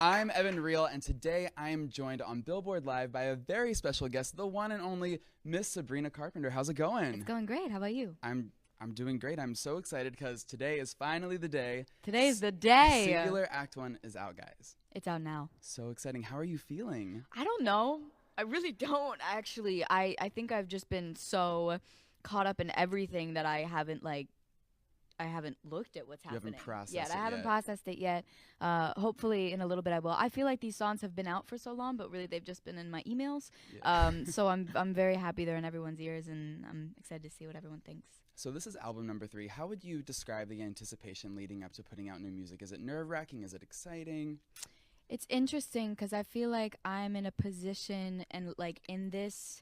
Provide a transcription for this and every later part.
I'm Evan Reel, and today I am joined on Billboard Live by a very special guest, the one and only Miss Sabrina Carpenter. How's it going? It's going great. How about you? I'm doing great. I'm so excited because today is finally the day. Today's the day. Singular Act 1 is out, guys. It's out now. So exciting. How are you feeling? I don't know. I really don't, actually. I think I've just been so caught up in everything that I haven't looked at what's happening. You haven't processed yet. it I haven't yet. processed it yet. Hopefully in a little bit I will. I feel like these songs have been out for so long, but really they've just been in my emails. Yeah. So I'm very happy they're in everyone's ears, and I'm excited to see what everyone thinks. So this is album number 3. How would you describe the anticipation leading up to putting out new music? Is it nerve-wracking? Is it exciting? It's interesting because I feel like I'm in a position, and like in this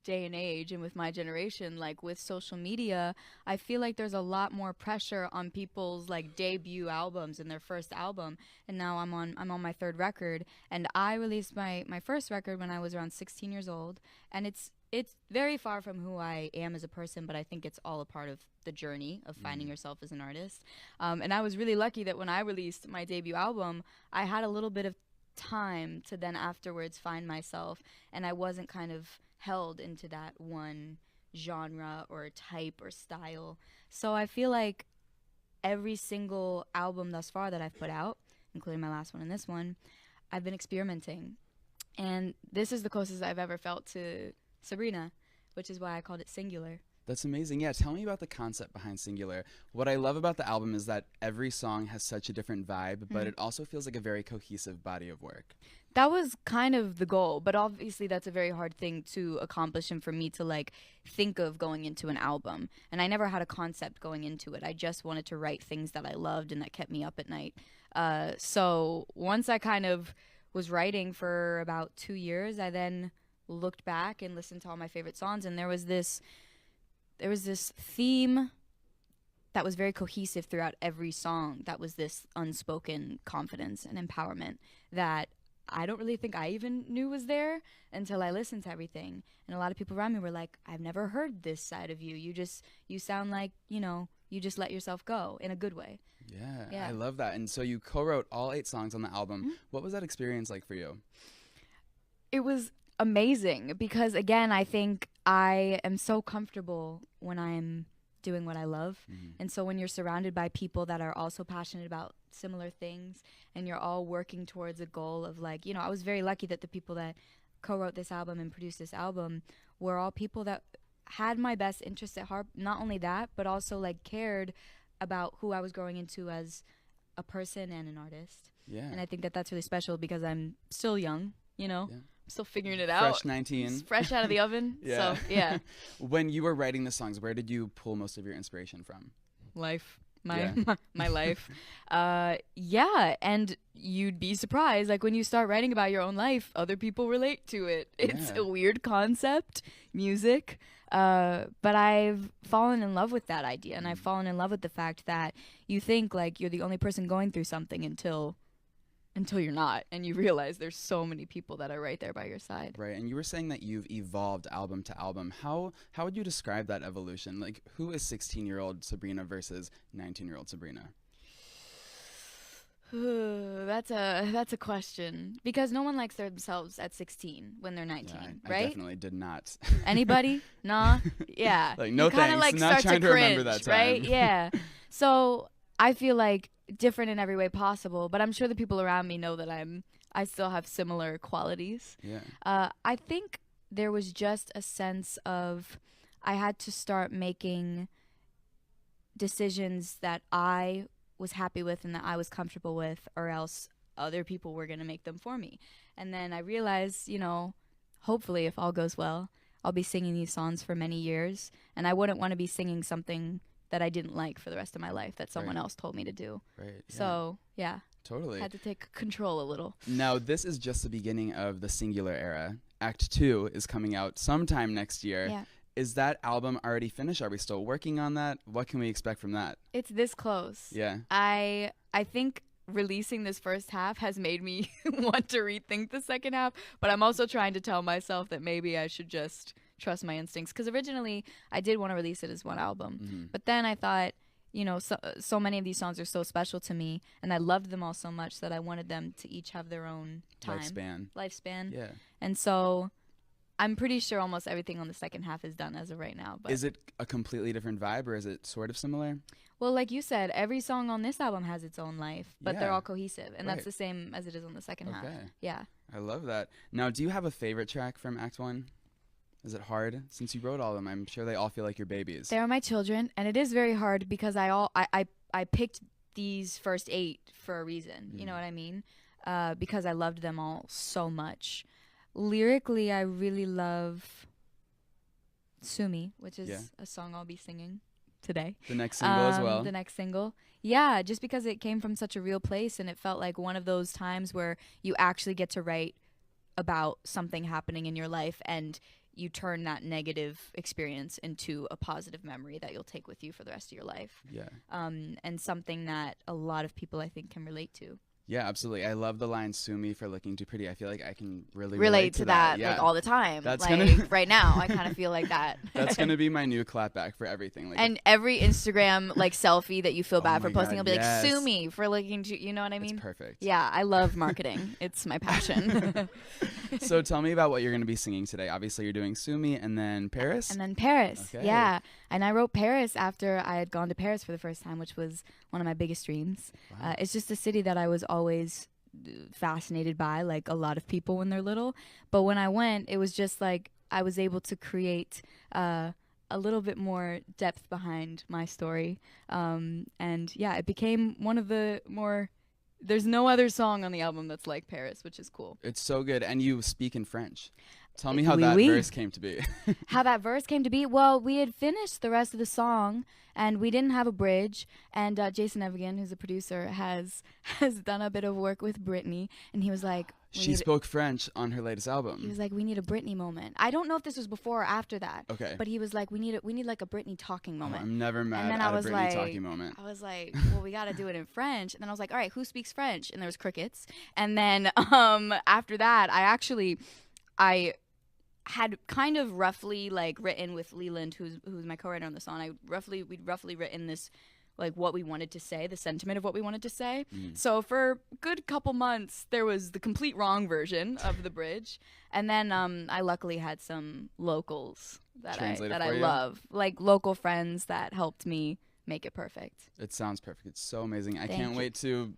day and age and with my generation, like with social media, I feel like there's a lot more pressure on people's like debut albums and their first album. And now I'm on my third record, and I released my first record when I was around 16 years old, and it's very far from who I am as a person, but I think it's all a part of the journey of finding yourself as an artist. And I was really lucky that when I released my debut album, I had a little bit of time to then afterwards find myself, and I wasn't kind of held into that one genre or type or style. So I feel like every single album thus far that I've put out, including my last one and this one, I've been experimenting. And this is the closest I've ever felt to Sabrina, which is why I called it Singular. That's amazing. Yeah, tell me about the concept behind Singular. What I love about the album is that every song has such a different vibe, but it also feels like a very cohesive body of work. That was kind of the goal, but obviously that's a very hard thing to accomplish and for me to like think of going into an album. And I never had a concept going into it. I just wanted to write things that I loved and that kept me up at night. So once I kind of was writing for about 2 years, I then looked back and listened to all my favorite songs, and there was this theme that was very cohesive throughout every song. That was this unspoken confidence and empowerment that I don't really think I even knew was there until I listened to everything. And a lot of people around me were like, I've never heard this side of you. You sound like, you just let yourself go in a good way. Yeah, I love that. And so you co-wrote all 8 songs on the album. What was that experience like for you? It was amazing because, again, I think I am so comfortable when I'm doing what I love. And so when you're surrounded by people that are also passionate about similar things and you're all working towards a goal of like, I was very lucky that the people that co-wrote this album and produced this album were all people that had my best interest at heart. Not only that, but also like cared about who I was growing into as a person and an artist. Yeah. And I think that that's really special because I'm still young, Yeah. I'm still figuring it out. Fresh 19. It's fresh out of the oven. Yeah. So, yeah. When you were writing the songs, where did you pull most of your inspiration from? Life. Yeah. My life. Yeah, and you'd be surprised. Like, when you start writing about your own life, other people relate to it. It's Yeah. a weird concept, music. But I've fallen in love with that idea, and I've fallen in love with the fact that you think, like, you're the only person going through something until you're not, and you realize there's so many people that are right there by your side. Right, and you were saying that you've evolved album to album. How would you describe that evolution? Like, who is 16-year-old Sabrina versus 19-year-old Sabrina? That's a question, because no one likes themselves at 16 when they're 19, Yeah, I right? definitely did not. Anybody? Nah. Yeah. Like, no You kinda, thanks, like, not start trying to remember that time. right? Yeah. So I feel like different in every way possible, but I'm sure the people around me know that I still have similar qualities. Yeah. I think there was just a sense of I had to start making decisions that I was happy with and that I was comfortable with, or else other people were going to make them for me. And then I realized, hopefully if all goes well, I'll be singing these songs for many years, and I wouldn't want to be singing something that I didn't like for the rest of my life that someone else told me to do. Right. Yeah. So, yeah. Totally. Had to take control a little. Now, this is just the beginning of the Singular era. Act 2 is coming out sometime next year. Yeah. Is that album already finished? Are we still working on that? What can we expect from that? It's this close. Yeah. I think releasing this first half has made me want to rethink the second half, but I'm also trying to tell myself that maybe I should just trust my instincts, because originally I did want to release it as one album, but then I thought you know, so many of these songs are so special to me, and I loved them all so much that I wanted them to each have their own lifespan. Yeah. And so I'm pretty sure almost everything on the second half is done as of right now. But is it a completely different vibe, or is it sort of similar? well, like you said, every song on this album has its own life, but they're Yeah. all cohesive, and Right. that's the same as it is on the second half. Okay. Yeah. I love that. Now, do you have a favorite track from Act 1? Is it hard? Since you wrote all of them, I'm sure they all feel like your babies. They are my children, and it is very hard because I picked these first 8 for a reason. You know what I mean? Because I loved them all so much. Lyrically, I really love Sumi, which is a song I'll be singing today. The next single as well. The next single. Yeah, just because it came from such a real place, and it felt like one of those times where you actually get to write about something happening in your life, and you turn that negative experience into a positive memory that you'll take with you for the rest of your life. Yeah. And something that a lot of people, I think, can relate to. Yeah, absolutely. I love the line "Sue me for looking too pretty." I feel like I can really relate to that Yeah. like all the time. That's like gonna right now, I kind of feel like that. That's gonna be my new clapback for everything. Like, and every Instagram like selfie that you feel bad my for posting, God, will be yes. like, sue me for looking to, you know what I mean? it's perfect. Yeah, I love marketing. It's my passion. So tell me about what you're gonna be singing today. Obviously, you're doing "Sue Me" and then Paris. And then Paris. Okay. Yeah. And I wrote Paris after I had gone to Paris for the first time, which was one of my biggest dreams. Wow. It's just a city that I was always fascinated by, like a lot of people when they're little. But when I went, it was just like I was able to create a little bit more depth behind my story. And yeah, it became one of the more... There's no other song on the album that's like Paris, which is cool. It's so good, and you speak in French. Tell me how Oui, that oui. verse came to be. How that verse came to be? Well, we had finished the rest of the song, and we didn't have a bridge. And Jason Evigan, who's a producer, has done a bit of work with Britney, and he was like, She spoke French on her latest he album. was like, we need a Britney moment. I don't know if this was before or after that. Okay. But he was like, we need like a Britney talking Oh, moment. I'm never mad then at I a was Britney like- talking moment. I was like, well, we got to do it in French. And then I was like, all right, who speaks French? And there was crickets. And then after that, I had kind of roughly like written with Leland, who's my co-writer on the song. We'd roughly written this, like what we wanted to say, the sentiment of what we wanted to say. So for a good couple months, there was the complete wrong version of the bridge. And then I luckily had some locals that Translate it I for you? love, like local friends that helped me make it perfect. It sounds perfect. It's so amazing. I Thank can't you. wait to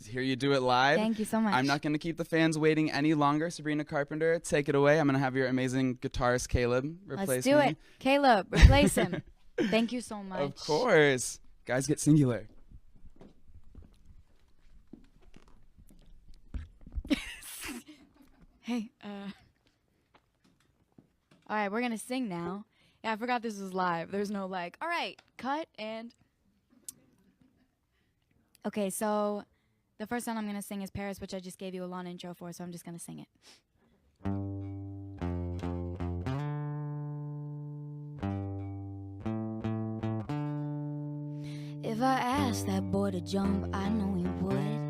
hear you do it live. Thank you so much. I'm not going to keep the fans waiting any longer. Sabrina Carpenter, take it away. I'm going to have your amazing guitarist Caleb replace Let's do me. it. Caleb, replace him. Thank you so much. Of course. Guys, get singular. Hey, all right, we're gonna sing now. Yeah, I forgot this was live. There's no like, all right, cut and. Okay, so the first song I'm gonna sing is Paris, which I just gave you a long intro for, so I'm just gonna sing it. If I asked that boy to jump, I know he would.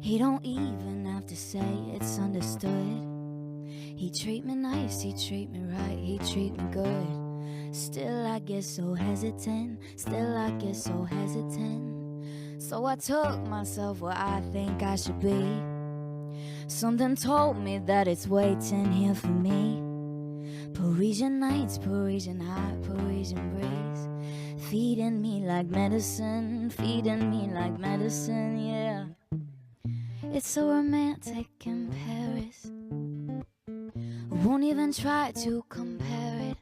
He don't even have to say it's understood. He treat me nice, he treat me right, he treat me good. Still I get so hesitant, still I get so hesitant. So I took myself where I think I should be. Something told me that it's waiting here for me. Parisian nights, Parisian hot, Parisian breeze, feeding me like medicine, feeding me like medicine, yeah. It's so romantic in Paris, I won't even try to compare it.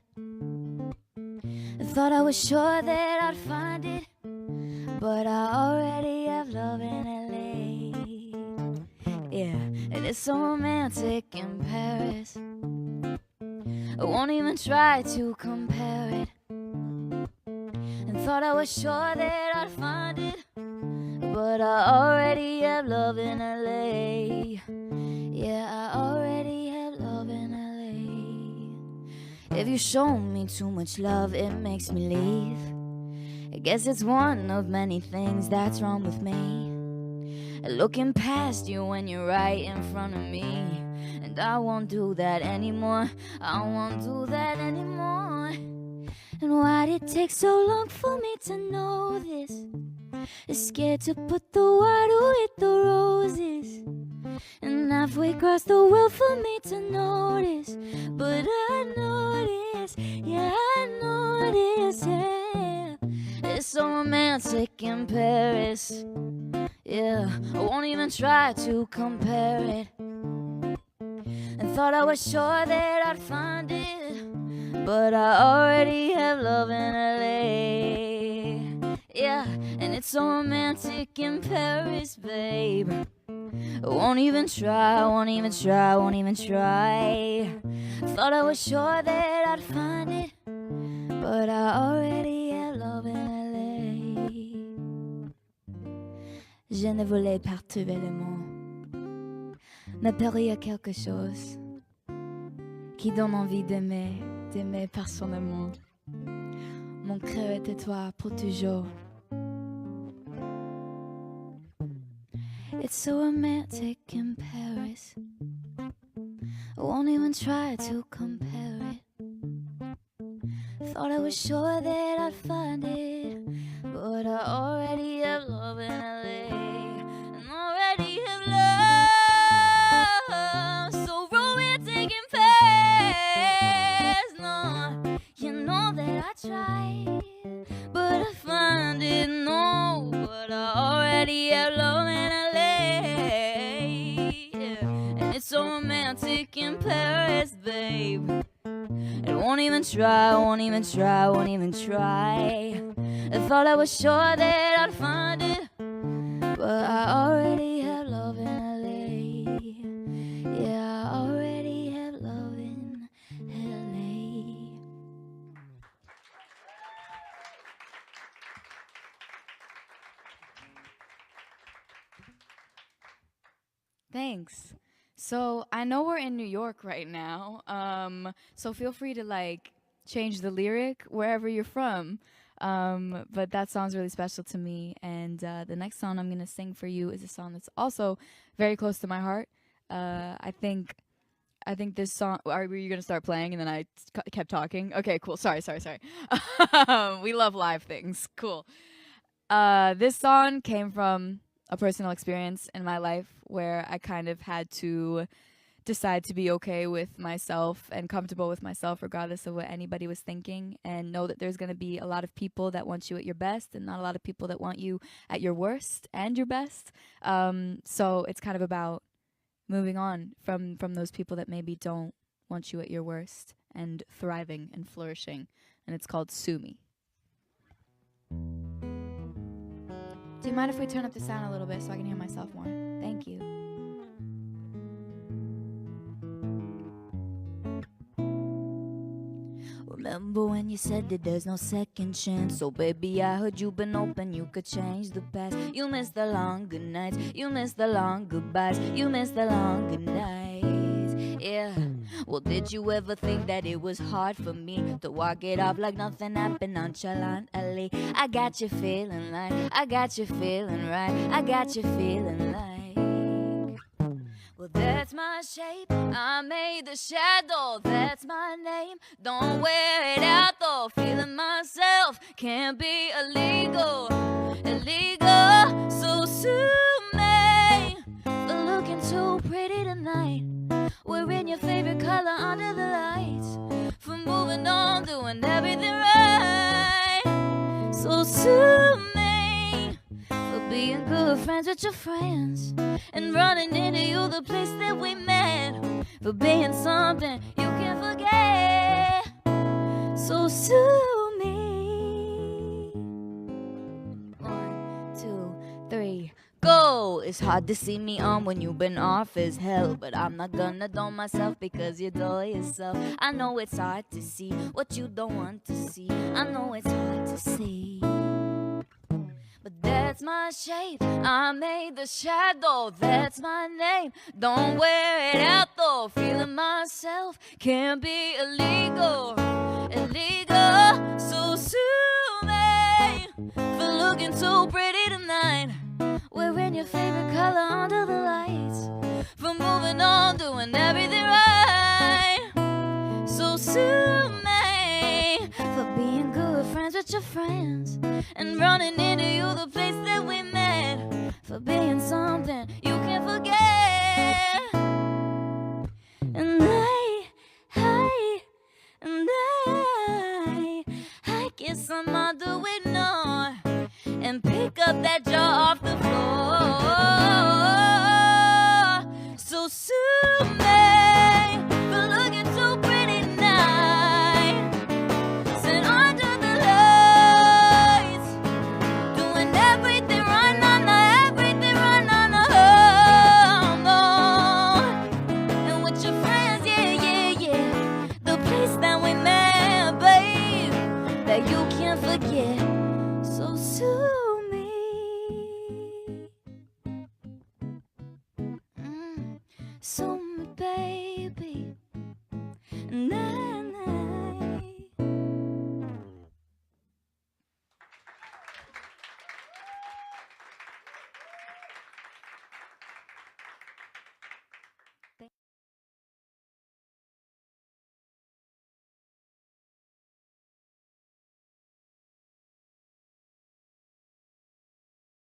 I thought I was sure that I'd find it, but I already have love in LA. Yeah, and it's so romantic in Paris, I won't even try to compare it. And thought I was sure that I'd find it, but I already have love in LA. Yeah, I already have love in LA. If you show me too much love, it makes me leave. I guess it's one of many things that's wrong with me. Looking past you when you're right in front of me. And I won't do that anymore, I won't do that anymore. And why'd it take so long for me to know this? Is scared to put the water with the roses. And halfway across the world for me to notice. But I notice, yeah, I notice, yeah. It's so romantic in Paris. Yeah, I won't even try to compare it. And thought I was sure that I'd find it, but I already have love in LA. Yeah, and it's so romantic in Paris, babe. I won't even try, won't even try, won't even try. Thought I was sure that I'd find it, but I already have love in LA. Je ne voulais perturber le monde, mais Paris y a quelque chose qui donne envie d'aimer, d'aimer passionnément. Mon cœur était toi pour toujours. It's so romantic in Paris. I won't even try to compare it. Thought I was sure that I'd find it, but I already have love in LA. And already have love. So romantic in Paris. No, you know that I tried, but I find it. No, but I already have love in LA. Yeah. And it's so romantic in Paris, babe. I won't even try, won't even try, won't even try. I thought I was sure that I'd find it, but I already have love in LA. Yeah, I already have love in LA. Thanks. So I know we're in New York right now, so feel free to like change the lyric wherever you're from. But that song's really special to me, and the next song I'm gonna sing for you is a song that's also very close to my heart. I think this song. Were you gonna start playing and then I kept talking? Okay, cool. Sorry. We love live things. Cool. This song came from a personal experience in my life where I kind of had to decide to be okay with myself and comfortable with myself regardless of what anybody was thinking, and know that there's going to be a lot of people that want you at your best and not a lot of people that want you at your worst and your best. So it's kind of about moving on from those people that maybe don't want you at your worst and thriving and flourishing. And it's called Sue Me. Do you mind if we turn up the sound a little bit so I can hear myself more? Thank you. Remember when you said that there's no second chance? So baby, I heard you've been open, you could change the past. You miss the long good nights, you miss the long goodbyes, you miss the long good nights. Yeah. Well, did you ever think that it was hard for me to walk it off like nothing happened nonchalantly? I got you feeling like, I got you feeling right, I got you feeling like. Well, that's my shape, I made the shadow, that's my name. Don't wear it out though, feeling myself can't be illegal, illegal. So sue me for looking too pretty tonight, wearing your favorite color under the lights, for moving on, doing everything right. So sue me for being good friends with your friends and running into you the place that we met, for being something you can't forget. So sue me. 1, 2, 3. Go! It's hard to see me on when you've been off as hell, but I'm not gonna dull myself because you dull yourself. I know it's hard to see what you don't want to see, I know it's hard to see, but that's my shape, I made the shadow, that's my name. Don't wear it out though, feeling myself can't be illegal, illegal. So sue me for looking too pretty tonight, wearing your favorite color under the lights, for moving on, doing everything right. So sue me for being with your friends and running into you, the place that we met, for being something you can't forget. And I guess I might do it now and pick up that jar off the floor. So sue me for looking so pretty tonight, sit under the lights, doing everything right on the, everything right on the and with your friends, yeah, the place that we met, babe, that you can't forget. So sue me, sue me, baby, and